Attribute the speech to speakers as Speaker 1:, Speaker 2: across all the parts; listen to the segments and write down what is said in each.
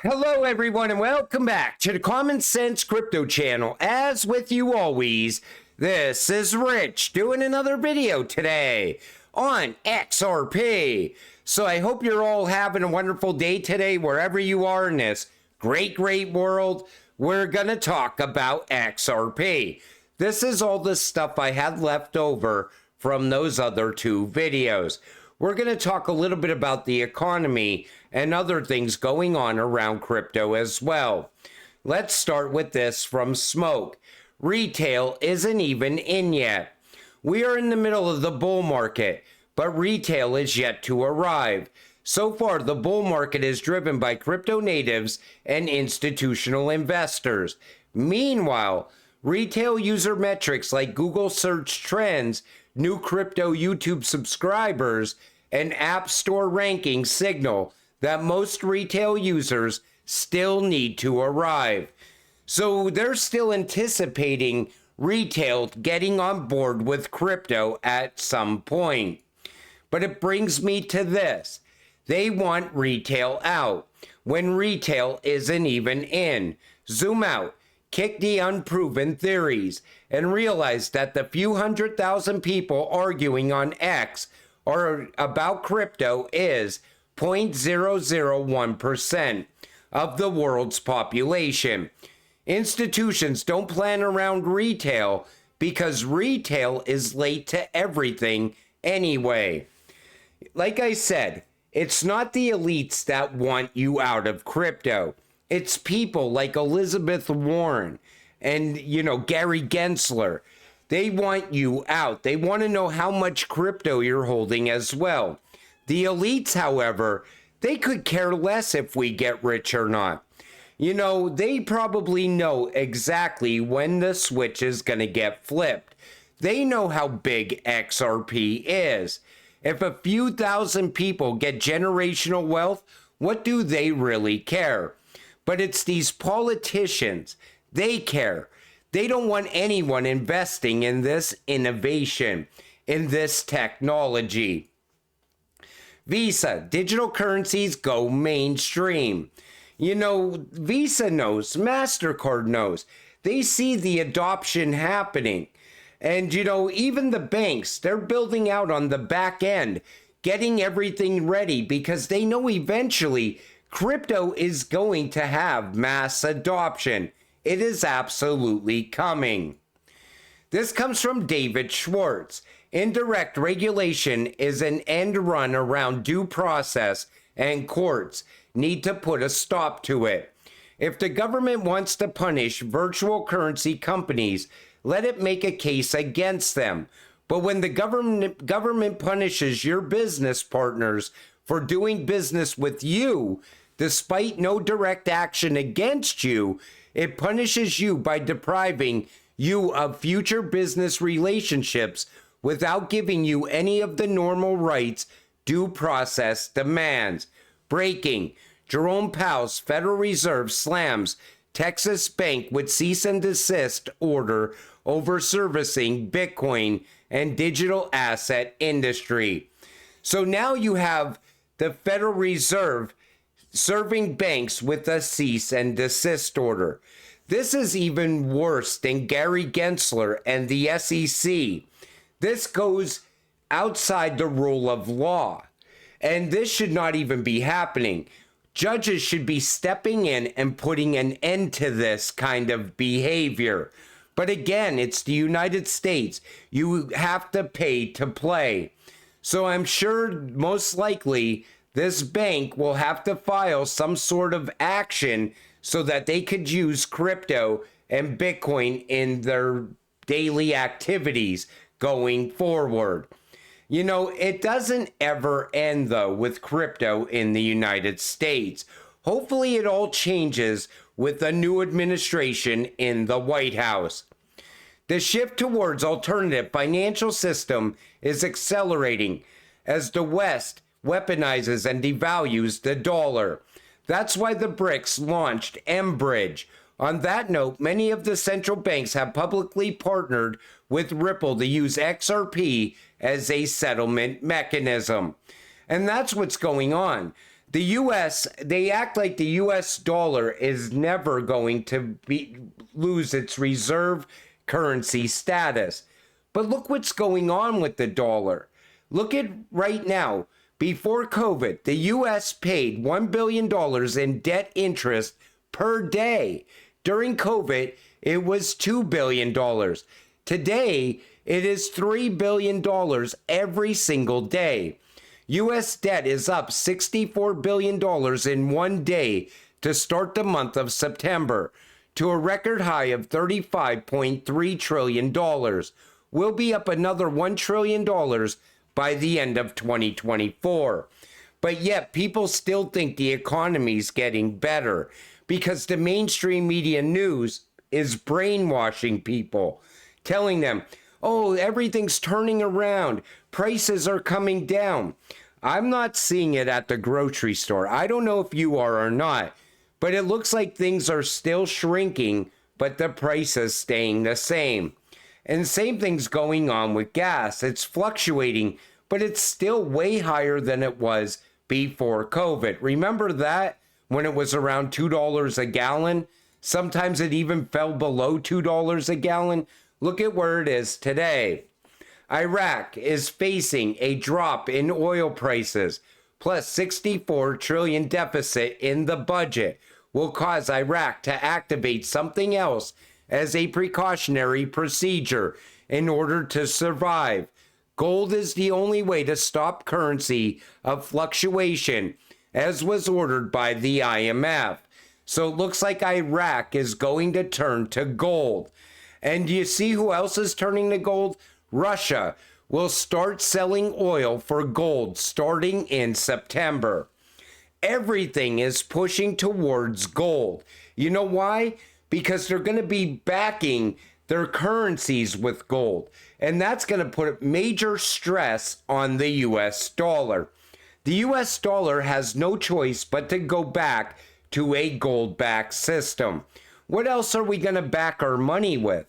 Speaker 1: Hello everyone and welcome back to the Common Sense Crypto channel. As with you always, this is Rich doing another video today on XRP. So I hope you're all having a wonderful day today wherever you are in this great world. We're gonna talk about XRP. This is all the stuff I had left over from those other two videos. We're going to talk a little bit about the economy and other things going on around crypto as well. Let's start with this from Smoke. Retail isn't even in yet. We are in the middle of the bull market, but retail is yet to arrive. So far, the bull market is driven by crypto natives and institutional investors. Meanwhile, retail user metrics like Google search trends, new crypto YouTube subscribers, and App Store rankings signal that most retail users still need to arrive. So they're still anticipating retail getting on board with crypto at some point. But it brings me to this. They want retail out when retail isn't even in. Zoom out, kick the unproven theories, and realize that the few 100,000 people arguing on X or about crypto is 0.001% of the world's population. Institutions don't plan around retail because retail is late to everything anyway. Like I said, it's not the elites that want you out of crypto. It's people like Elizabeth Warren and, Gary Gensler. They want you out. They want to know how much crypto you're holding as well. The elites, however, they could care less if we get rich or not. They probably know exactly when the switch is going to get flipped. They know how big XRP is. If a few thousand people get generational wealth, what do they really care? But it's these politicians. They care. They don't want anyone investing in this innovation, in this technology. Visa, digital currencies go mainstream. Visa knows, MasterCard knows. They see the adoption happening. And, even the banks, they're building out on the back end, getting everything ready because they know eventually crypto is going to have mass adoption. It is absolutely coming. This comes from David Schwartz. Indirect regulation is an end run around due process, and courts need to put a stop to it. If the government wants to punish virtual currency companies, let it make a case against them. But when the government punishes your business partners for doing business with you, despite no direct action against you, it punishes you by depriving you of future business relationships without giving you any of the normal rights due process demands. Breaking. Jerome Powell's Federal Reserve slams Texas bank with cease and desist order over servicing Bitcoin and digital asset industry. So now you have the Federal Reserve serving banks with a cease and desist order. This is even worse than Gary Gensler and the SEC. This goes outside the rule of law. And this should not even be happening. Judges should be stepping in and putting an end to this kind of behavior. But again, it's the United States. You have to pay to play. So I'm sure most likely this bank will have to file some sort of action so that they could use crypto and Bitcoin in their daily activities going forward. It doesn't ever end, though, with crypto in the United States. Hopefully it all changes with a new administration in the White House. The shift towards alternative financial system is accelerating as the West weaponizes and devalues the dollar. That's why the BRICS launched mBridge. On that note, many of the central banks have publicly partnered with Ripple to use XRP as a settlement mechanism. And that's what's going on. The US, they act like the US dollar is never going to lose its reserve currency status. But look what's going on with the dollar. Look at right now. Before COVID, the US paid $1 billion in debt interest per day. During COVID, it was $2 billion. Today, it is $3 billion every single day. U.S. debt is up $64 billion in one day to start the month of September to a record high of $35.3 trillion. We'll be up another $1 trillion by the end of 2024. But yet people still think the economy's getting better because the mainstream media news is brainwashing people, telling them, oh, everything's turning around. Prices are coming down. I'm not seeing it at the grocery store. I don't know if you are or not, but it looks like things are still shrinking, but the price is staying the same. And same thing's going on with gas. It's fluctuating, but it's still way higher than it was before COVID. Remember that when it was around $2 a gallon? Sometimes it even fell below $2 a gallon. Look at where it is today. Iraq is facing a drop in oil prices, plus $64 trillion deficit in the budget will cause Iraq to activate something else as a precautionary procedure in order to survive. Gold is the only way to stop currency of fluctuation, as was ordered by the IMF. So it looks like Iraq is going to turn to gold. And do you see who else is turning to gold? Russia will start selling oil for gold starting in September. Everything is pushing towards gold. You know why? Because they're going to be backing their currencies with gold. And that's going to put major stress on the US dollar. The US dollar has no choice but to go back to a gold-backed system. What else are we going to back our money with?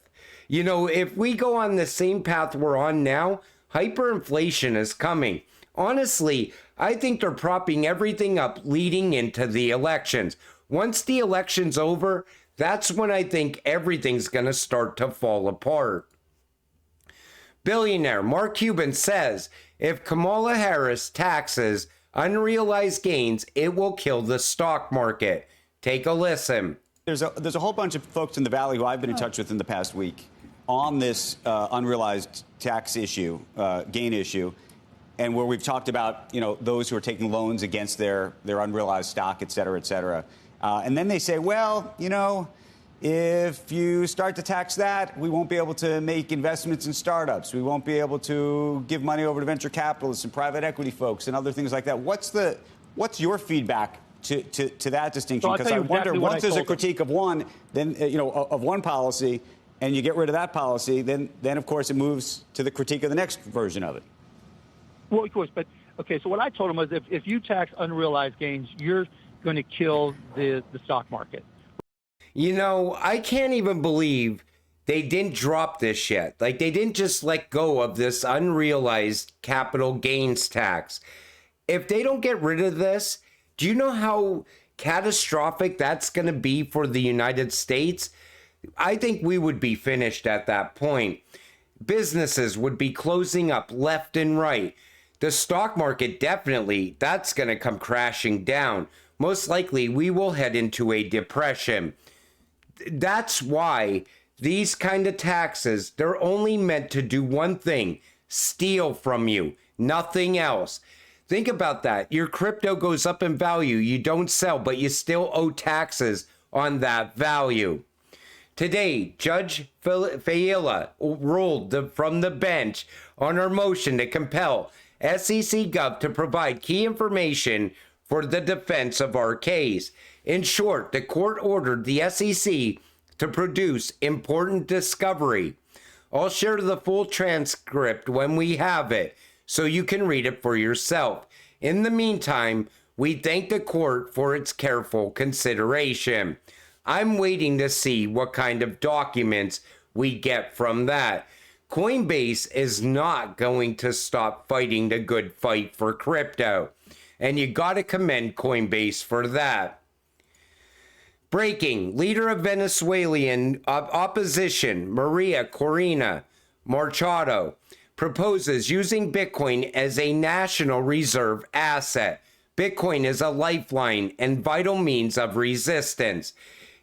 Speaker 1: You know, if we go on the same path we're on now, hyperinflation is coming. Honestly, I think they're propping everything up leading into the elections. Once the election's over, that's when I think everything's going to start to fall apart. Billionaire Mark Cuban says if Kamala Harris taxes unrealized gains, it will kill the stock market. Take a listen.
Speaker 2: There's a whole bunch of folks in the Valley who I've been in touch with in the past week on this unrealized tax issue, gain issue, and where we've talked about, you know, those who are taking loans against their unrealized stock, et cetera, et cetera. And then they say, well, you know, if you start to tax that, we won't be able to make investments in startups. We won't be able to give money over to venture capitalists and private equity folks and other things like that. What's your feedback to that distinction? Because I wonder, once there's a critique of one, then of one policy, and you get rid of that policy, then of course it moves to the critique of the next version of it.
Speaker 3: Well, of course, but okay. So what I told him was, if you tax unrealized gains, you're going to kill the stock market.
Speaker 1: You know, I can't even believe they didn't drop this yet. Like, they didn't just let go of this unrealized capital gains tax. If they don't get rid of this, do you know how catastrophic that's going to be for the United States? I think we would be finished at that point. Businesses would be closing up left and right. The stock market, definitely, that's going to come crashing down. Most likely, we will head into a depression. That's why these kind of taxes, they're only meant to do one thing: steal from you, nothing else. Think about that. Your crypto goes up in value, you don't sell, but you still owe taxes on that value. Today, Judge Failla ruled from the bench on our motion to compel SEC Gov to provide key information for the defense of our case. In short, the court ordered the SEC to produce important discovery. I'll share the full transcript when we have it, so you can read it for yourself. In the meantime, we thank the court for its careful consideration. I'm waiting to see what kind of documents we get from that. Coinbase is not going to stop fighting the good fight for crypto. And you got to commend Coinbase for that. Breaking, leader of Venezuelan opposition, Maria Corina Machado, proposes using Bitcoin as a national reserve asset. Bitcoin is a lifeline and vital means of resistance.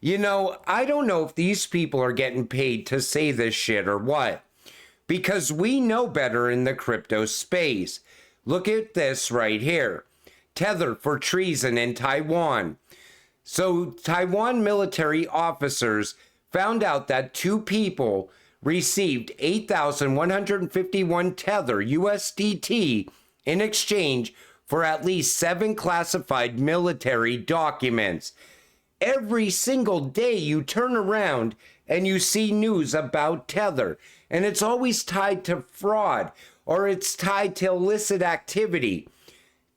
Speaker 1: You know, I don't know if these people are getting paid to say this shit or what, because we know better in the crypto space. Look at this right here. Tether for treason in Taiwan. So Taiwan military officers found out that 2 people received 8,151 Tether USDT in exchange for at least 7 classified military documents. Every single day you turn around and you see news about Tether, and it's always tied to fraud or it's tied to illicit activity.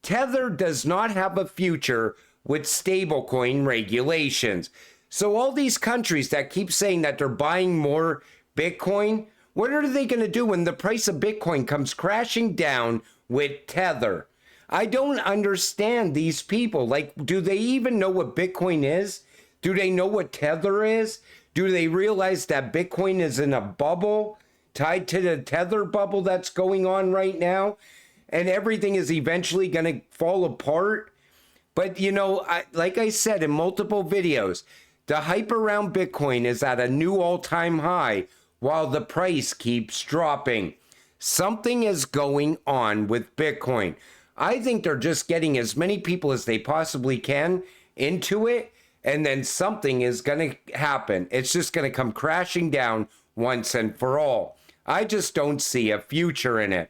Speaker 1: Tether does not have a future with stablecoin regulations. So all these countries that keep saying that they're buying more Bitcoin, what are they going to do when the price of Bitcoin comes crashing down with Tether? I don't understand these people. Like, do they even know what Bitcoin is? Do they know what Tether is? Do they realize that Bitcoin is in a bubble tied to the Tether bubble that's going on right now? And everything is eventually going to fall apart? But, you know, like I said in multiple videos, the hype around Bitcoin is at a new all-time high while the price keeps dropping. Something is going on with Bitcoin. I think they're just getting as many people as they possibly can into it, and then something is going to happen. It's just going to come crashing down once and for all. I just don't see a future in it.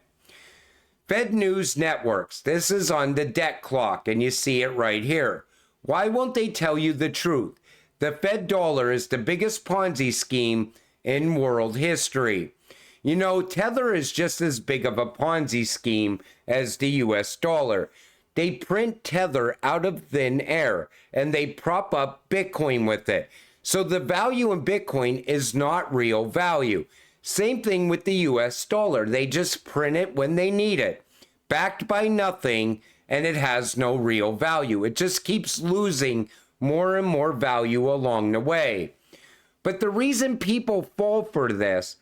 Speaker 1: Fed News Networks. This is on the debt clock, and you see it right here. Why won't they tell you the truth? The Fed dollar is the biggest Ponzi scheme in world history. You know, Tether is just as big of a Ponzi scheme as the US dollar. They print Tether out of thin air, and they prop up Bitcoin with it. So the value in Bitcoin is not real value. Same thing with the US dollar. They just print it when they need it. Backed by nothing, and it has no real value. It just keeps losing more and more value along the way. But the reason people fall for this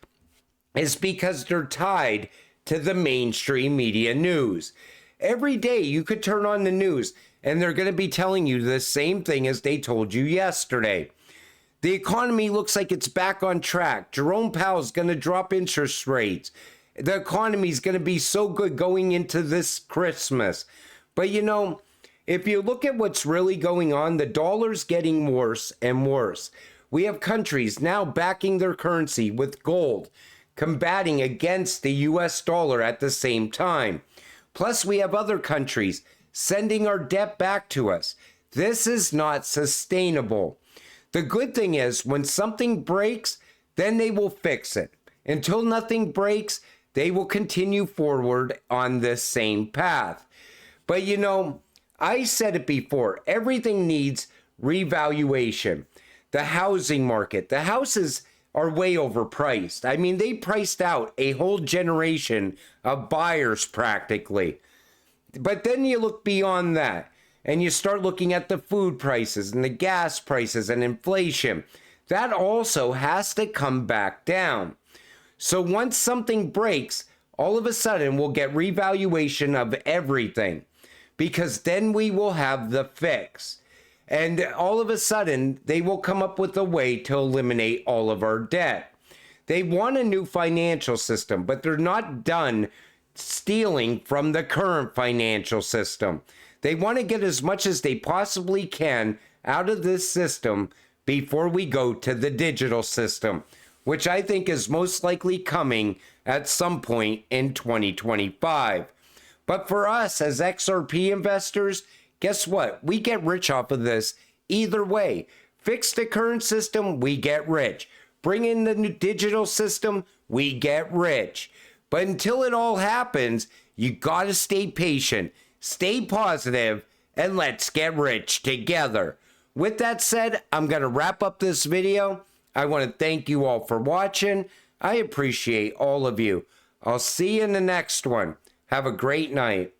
Speaker 1: is because they're tied to the mainstream media news. Every day you could turn on the news and they're going to be telling you the same thing as they told you yesterday. The economy looks like it's back on track. Jerome Powell's going to drop interest rates. The economy's going to be so good going into this Christmas. But you know, if you look at what's really going on, the dollar's getting worse and worse. We have countries now backing their currency with gold, combating against the US dollar at the same time. Plus, we have other countries sending our debt back to us. This is not sustainable. The good thing is, when something breaks, then they will fix it. Until nothing breaks, they will continue forward on this same path. But you know, I said it before, everything needs revaluation. The housing market, the houses are way overpriced. I mean, they priced out a whole generation of buyers practically. But then you look beyond that and you start looking at the food prices and the gas prices and inflation. That also has to come back down. So once something breaks, all of a sudden we'll get revaluation of everything, because then we will have the fix. And all of a sudden, they will come up with a way to eliminate all of our debt. They want a new financial system, but they're not done stealing from the current financial system. They want to get as much as they possibly can out of this system before we go to the digital system, which I think is most likely coming at some point in 2025. But for us as XRP investors, guess what? We get rich off of this either way. Fix the current system, we get rich. Bring in the new digital system, we get rich. But until it all happens, you gotta stay patient, stay positive, and let's get rich together. With that said, I'm gonna wrap up this video. I want to thank you all for watching. I appreciate all of you. I'll see you in the next one. Have a great night.